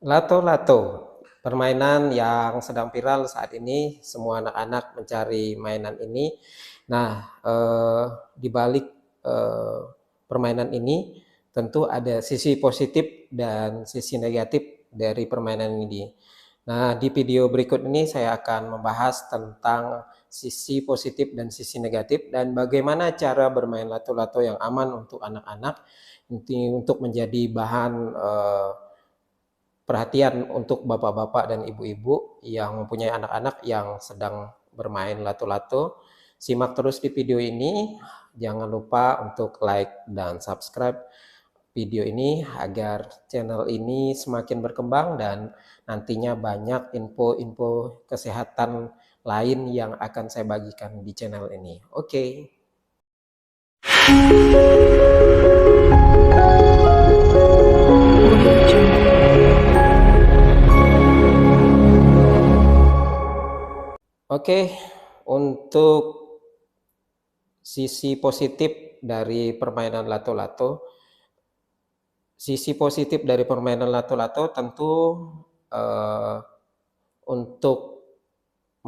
Lato-lato, permainan yang sedang viral saat ini, semua anak-anak mencari mainan ini. Nah, di balik, permainan ini tentu ada sisi positif dan sisi negatif dari permainan ini. Nah, di video berikut ini saya akan membahas tentang sisi positif dan sisi negatif dan bagaimana cara bermain lato-lato yang aman untuk anak-anak, untuk menjadi bahan, perhatian untuk bapak-bapak dan ibu-ibu yang mempunyai anak-anak yang sedang bermain lato-lato. Simak terus di video ini, jangan lupa untuk like dan subscribe video ini agar channel ini semakin berkembang dan nantinya banyak info-info kesehatan lain yang akan saya bagikan di channel ini. Oke. Oke, untuk sisi positif dari permainan lato-lato. Sisi positif dari permainan lato-lato tentu, eee, untuk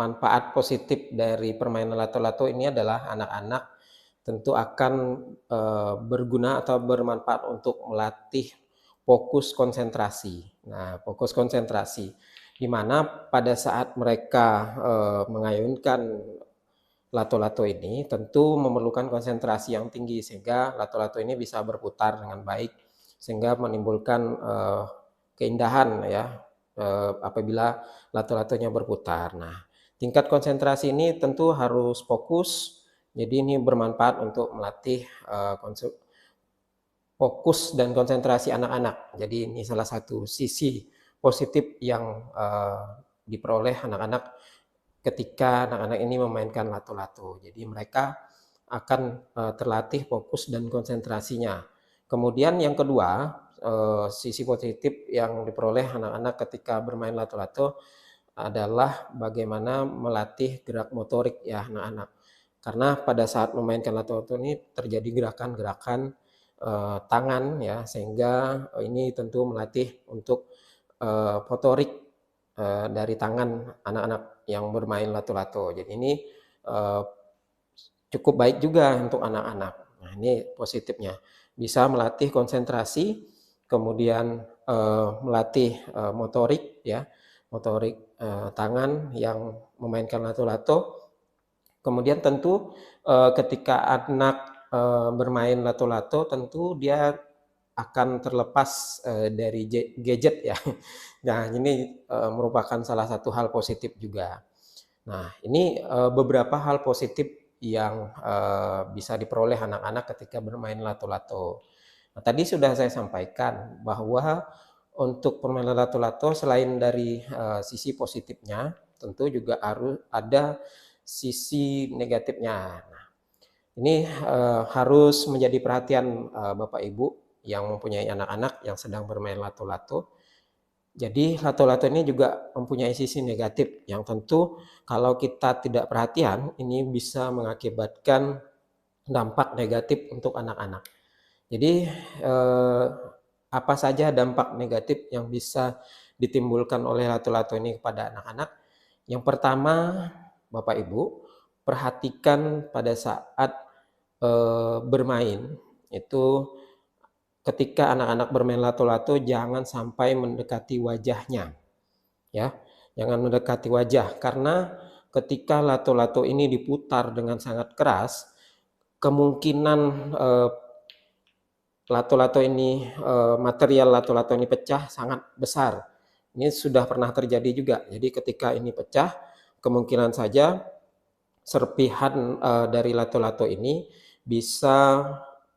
manfaat positif dari permainan lato-lato ini adalah anak-anak tentu akan, berguna atau bermanfaat untuk melatih fokus konsentrasi. Nah, fokus konsentrasi, di mana pada saat mereka, mengayunkan lato-lato ini tentu memerlukan konsentrasi yang tinggi sehingga lato-lato ini bisa berputar dengan baik, sehingga menimbulkan, keindahan ya, apabila lato-latonya berputar. Nah, tingkat konsentrasi ini tentu harus fokus, jadi ini bermanfaat untuk melatih, fokus dan konsentrasi anak-anak. Jadi ini salah satu sisi positif yang, diperoleh anak-anak ketika anak-anak ini memainkan lato-lato. Jadi mereka akan, terlatih fokus dan konsentrasinya. Kemudian yang kedua, sisi positif yang diperoleh anak-anak ketika bermain lato-lato adalah bagaimana melatih gerak motorik ya anak-anak. Karena pada saat memainkan lato-lato ini terjadi gerakan-gerakan, tangan ya, sehingga, ini tentu melatih untuk, motorik, dari tangan anak-anak yang bermain lato-lato. Jadi ini, eee, cukup baik juga untuk anak-anak. Nah, ini positifnya. Bisa melatih konsentrasi, kemudian, melatih, motorik ya, motorik, tangan yang memainkan lato-lato. Kemudian tentu, ketika anak, bermain lato-lato tentu dia akan terlepas, dari gadget ya. Nah, ini, merupakan salah satu hal positif juga. Nah, ini, beberapa hal positif yang, bisa diperoleh anak-anak ketika bermain lato-lato. Nah, tadi sudah saya sampaikan bahwa untuk permainan lato-lato selain dari, sisi positifnya, tentu juga harus ada sisi negatifnya. Nah, ini, harus menjadi perhatian, Bapak Ibu yang mempunyai anak-anak yang sedang bermain lato-lato. Jadi lato-lato ini juga mempunyai sisi negatif yang tentu kalau kita tidak perhatian, ini bisa mengakibatkan dampak negatif untuk anak-anak. Jadi, apa saja dampak negatif yang bisa ditimbulkan oleh lato-lato ini kepada anak-anak? Yang pertama, Bapak Ibu, perhatikan pada saat, bermain, itu ketika anak-anak bermain lato-lato jangan sampai mendekati wajahnya, ya. Jangan mendekati wajah, karena ketika lato-lato ini diputar dengan sangat keras, kemungkinan, lato-lato ini, material lato-lato ini pecah sangat besar. Ini sudah pernah terjadi juga. Jadi ketika ini pecah, kemungkinan saja serpihan, dari lato-lato ini bisa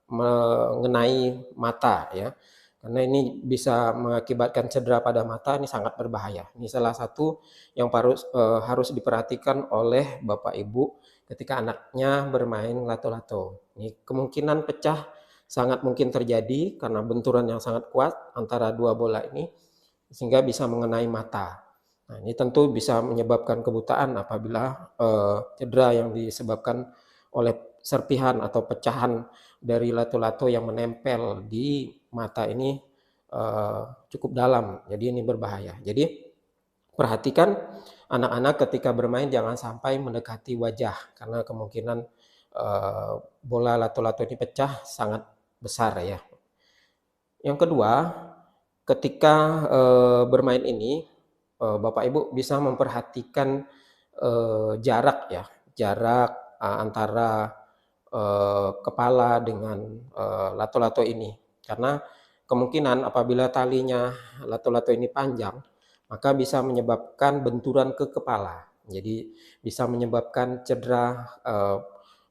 mengenai mata ya. Karena ini bisa mengakibatkan cedera pada mata, ini sangat berbahaya. Ini salah satu yang harus diperhatikan oleh bapak ibu ketika anaknya bermain lato-lato. Ini kemungkinan pecah sangat mungkin terjadi karena benturan yang sangat kuat antara dua bola ini, sehingga bisa mengenai mata. Nah, ini tentu bisa menyebabkan kebutaan apabila, cedera yang disebabkan oleh serpihan atau pecahan dari lato-lato yang menempel di mata ini, cukup dalam, jadi ini berbahaya. Jadi perhatikan anak-anak ketika bermain jangan sampai mendekati wajah, karena kemungkinan bola lato-lato ini pecah sangat besar ya. Yang kedua, ketika bermain ini, Bapak Ibu bisa memperhatikan jarak ya, jarak antara kepala dengan lato-lato ini. Karena kemungkinan apabila talinya lato-lato ini panjang, maka bisa menyebabkan benturan ke kepala. Jadi bisa menyebabkan cedera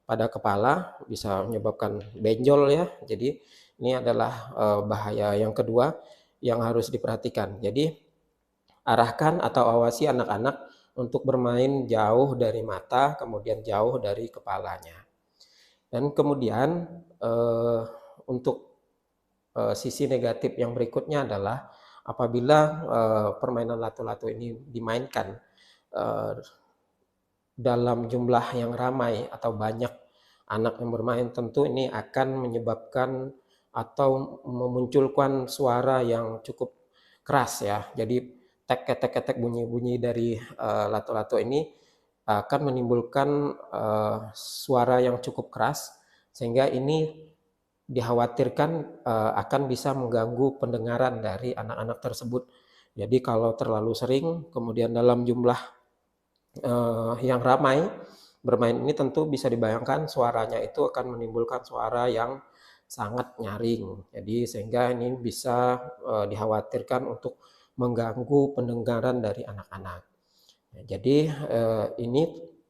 pada kepala, bisa menyebabkan benjol ya. Jadi ini adalah bahaya yang kedua yang harus diperhatikan. Jadi arahkan atau awasi anak-anak untuk bermain jauh dari mata, kemudian jauh dari kepalanya. Dan kemudian untuk sisi negatif yang berikutnya adalah apabila permainan lato-lato ini dimainkan dalam jumlah yang ramai atau banyak anak yang bermain, tentu ini akan menyebabkan atau memunculkan suara yang cukup keras ya. Jadi tek-tek bunyi-bunyi dari lato-lato ini akan menimbulkan suara yang cukup keras, sehingga ini dikhawatirkan akan bisa mengganggu pendengaran dari anak-anak tersebut. Jadi kalau terlalu sering, kemudian dalam jumlah yang ramai bermain ini, tentu bisa dibayangkan suaranya itu akan menimbulkan suara yang sangat nyaring. Jadi sehingga ini bisa dikhawatirkan untuk mengganggu pendengaran dari anak-anak. Jadi ini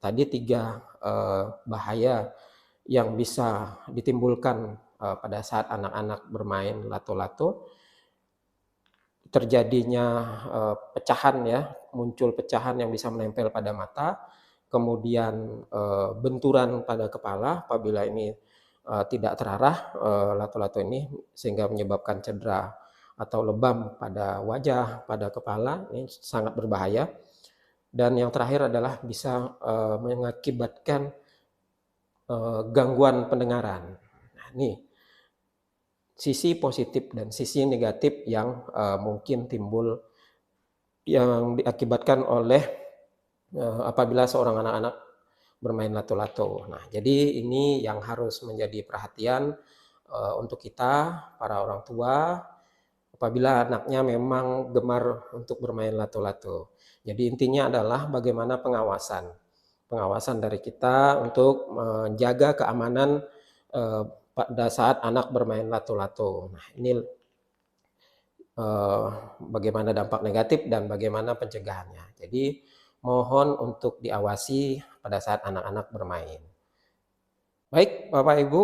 tadi 3 bahaya yang bisa ditimbulkan pada saat anak-anak bermain lato-lato. Terjadinya pecahan ya, muncul pecahan yang bisa menempel pada mata, kemudian benturan pada kepala apabila ini tidak terarah lato-lato ini, sehingga menyebabkan cedera atau lebam pada wajah, pada kepala, ini sangat berbahaya. Dan yang terakhir adalah bisa mengakibatkan gangguan pendengaran. Nah, ini sisi positif dan sisi negatif yang mungkin timbul yang diakibatkan oleh apabila seorang anak-anak bermain lato-lato. Nah, jadi ini yang harus menjadi perhatian untuk kita, para orang tua, apabila anaknya memang gemar untuk bermain lato-lato. Jadi intinya adalah bagaimana pengawasan dari kita untuk menjaga keamanan pada saat anak bermain lato-lato. Nah, ini bagaimana dampak negatif dan bagaimana pencegahannya. Jadi mohon untuk diawasi pada saat anak-anak bermain. Baik, Bapak Ibu,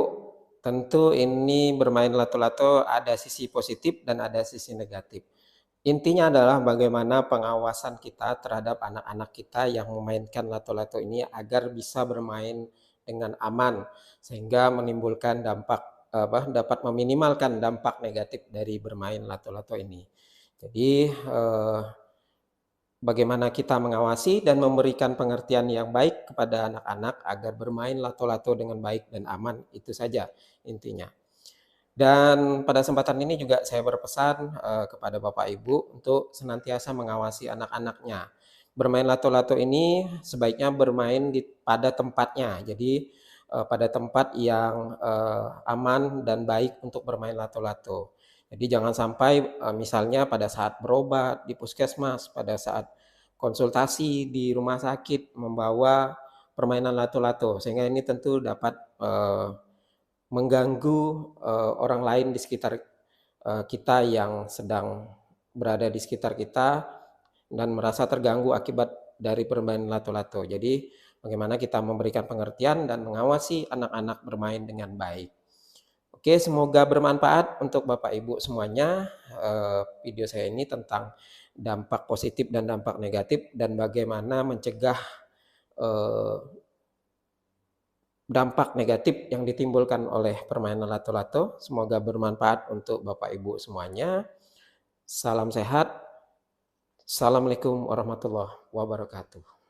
tentu ini bermain lato-lato ada sisi positif dan ada sisi negatif. Intinya adalah bagaimana pengawasan kita terhadap anak-anak kita yang memainkan lato-lato ini agar bisa bermain dengan aman, sehingga menimbulkan dapat meminimalkan dampak negatif dari bermain lato-lato ini. Jadi bagaimana kita mengawasi dan memberikan pengertian yang baik kepada anak-anak agar bermain lato-lato dengan baik dan aman, itu saja intinya. Dan pada kesempatan ini juga saya berpesan kepada Bapak Ibu untuk senantiasa mengawasi anak-anaknya. Bermain lato-lato ini sebaiknya bermain pada tempatnya. Jadi pada tempat yang aman dan baik untuk bermain lato-lato. Jadi jangan sampai misalnya pada saat berobat di puskesmas, pada saat konsultasi di rumah sakit membawa permainan lato-lato, sehingga ini tentu dapat mengganggu orang lain di sekitar kita yang sedang berada di sekitar kita dan merasa terganggu akibat dari permainan lato-lato. Jadi bagaimana kita memberikan pengertian dan mengawasi anak-anak bermain dengan baik. Oke, semoga bermanfaat untuk Bapak Ibu semuanya. Video saya ini tentang dampak positif dan dampak negatif dan bagaimana mencegah dampak negatif yang ditimbulkan oleh permainan lato-lato. Semoga bermanfaat untuk Bapak Ibu semuanya. Salam sehat. Assalamualaikum warahmatullahi wabarakatuh.